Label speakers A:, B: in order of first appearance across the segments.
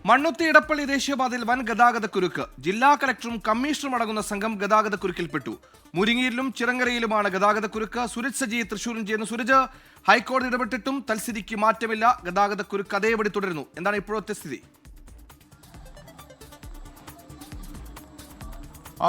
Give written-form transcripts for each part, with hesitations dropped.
A: മണ്ണുത്തി ഇടപ്പള്ളി ദേശീയപാതയിൽ വൻ ഗതാഗതക്കുരുക്ക്. ജില്ലാ കളക്ടറും കമ്മീഷണറും അടങ്ങുന്ന സംഘം ഗതാഗതക്കുരുക്കിൽപ്പെട്ടു. മുരിങ്ങയിലും ചിറങ്ങരയിലുമാണ് ഗതാഗതക്കുരുക്ക്. സുരജ് സജി തൃശൂരിൽ ചെയ്യുന്നു. സുരജ്, ഹൈക്കോടതി ഇടപെട്ടിട്ടും തൽസ്ഥിതിക്ക് മാറ്റമില്ല. ഗതാഗതക്കുരുക്ക് അതേപടി തുടരുന്നു. എന്താണ് ഇപ്പോഴത്തെ സ്ഥിതി?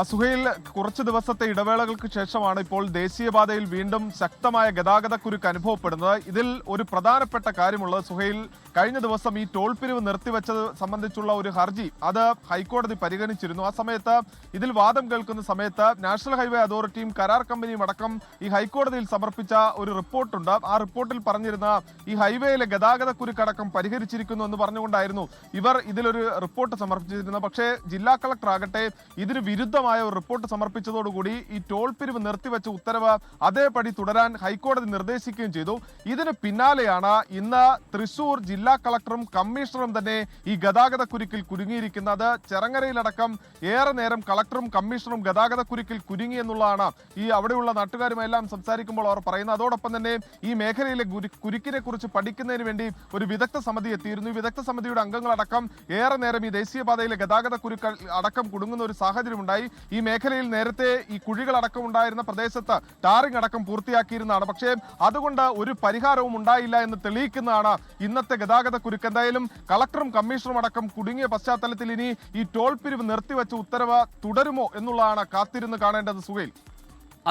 B: സുഹൈൽ, കുറച്ച് ദിവസത്തെ ഇടവേളകൾക്ക് ശേഷമാണ് ഇപ്പോൾ ദേശീയപാതയിൽ വീണ്ടും ശക്തമായ ഗതാഗതക്കുരുക്ക് അനുഭവപ്പെടുന്നത്. ഇതിൽ ഒരു പ്രധാനപ്പെട്ട കാര്യമുള്ളത് സുഹൈൽ, കഴിഞ്ഞ ദിവസം ഈ ടോൾ പിരിവ് നിർത്തിവെച്ചത് സംബന്ധിച്ചുള്ള ഒരു ഹർജി അത് ഹൈക്കോടതി പരിഗണിച്ചിരുന്നു. ആ സമയത്ത് ഇതിൽ വാദം കേൾക്കുന്ന സമയത്ത് നാഷണൽ ഹൈവേ അതോറിറ്റിയും കരാർ കമ്പനിയും അടക്കം ഈ ഹൈക്കോടതിയിൽ സമർപ്പിച്ച ഒരു റിപ്പോർട്ടുണ്ട്. ആ റിപ്പോർട്ടിൽ പറഞ്ഞിരുന്ന ഈ ഹൈവേയിലെ ഗതാഗതക്കുരുക്കടക്കം പരിഹരിച്ചിരിക്കുന്നു എന്ന് പറഞ്ഞുകൊണ്ടായിരുന്നു ഇവർ ഇതിലൊരു റിപ്പോർട്ട് സമർപ്പിച്ചിരുന്നത്. പക്ഷേ ജില്ലാ കളക്ടർ ആകട്ടെ ഇതിന് വിരുദ്ധമായ ഒരു റിപ്പോർട്ട് സമർപ്പിച്ചതോടുകൂടി ഈ ടോൾ പിരിവ് നിർത്തിവെച്ച ഉത്തരവ് അതേപടി തുടരാൻ ഹൈക്കോടതി നിർദ്ദേശിക്കുകയും ചെയ്തു. ഇതിന് പിന്നാലെയാണ് ഇന്ന് തൃശൂർ ജില്ലാ കളക്ടറും കമ്മീഷണറും തന്നെ ഈ ഗതാഗതക്കുരുക്കിൽ കുരുങ്ങിയിരിക്കുന്നത്. ചിറങ്ങരയിലടക്കം ഏറെ നേരം കളക്ടറും കമ്മീഷണറും ഗതാഗതക്കുരുക്കിൽ കുരുങ്ങി എന്നുള്ളതാണ് ഈ അവിടെയുള്ള നാട്ടുകാരുമെല്ലാം സംസാരിക്കുമ്പോൾ അവർ പറയുന്നത്. അതോടൊപ്പം തന്നെ ഈ മേഖലയിലെ കുരുക്കിനെ കുറിച്ച് പഠിക്കുന്നതിന് വേണ്ടി ഒരു വിദഗ്ധ സമിതി എത്തിയിരുന്നു. ഈ വിദഗ്ധ സമിതിയുടെ അംഗങ്ങളടക്കം ഏറെ നേരം ഈ ദേശീയപാതയിലെ ഗതാഗതക്കുരുക്കൾ അടക്കം കുടുങ്ങുന്ന ഒരു സാഹചര്യം ഉണ്ടായി. ഈ മേഖലയിൽ നേരത്തെ ഈ കുഴികളടക്കം ഉണ്ടായിരുന്ന പ്രദേശത്ത് ടാറിംഗ് അടക്കം പൂർത്തിയാക്കിയിരുന്നതാണ്. പക്ഷേ അതുകൊണ്ട് ഒരു പരിഹാരവും ഉണ്ടായില്ല എന്ന് തെളിയിക്കുന്നതാണ് ഇന്നത്തെ ഗതാഗതക്കുരുക്ക്. എന്തായാലും കളക്ടറും കമ്മീഷണറും അടക്കം കുടുങ്ങിയ പശ്ചാത്തലത്തിൽ ഇനി ഈ ടോൾ പിരിവ് നിർത്തിവെച്ച ഉത്തരവ് തുടരുമോ എന്നുള്ളതാണ് കാത്തിരുന്ന് കാണേണ്ടത്. സുഹൈൽ,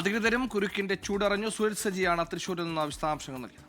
A: അധികൃതരും കുരുക്കിന്റെ ചൂടറിഞ്ഞു. സുരജ് സജിയാണ് തൃശ്ശൂരിൽ നിന്ന് വിശദാംശങ്ങൾ നൽകിയത്.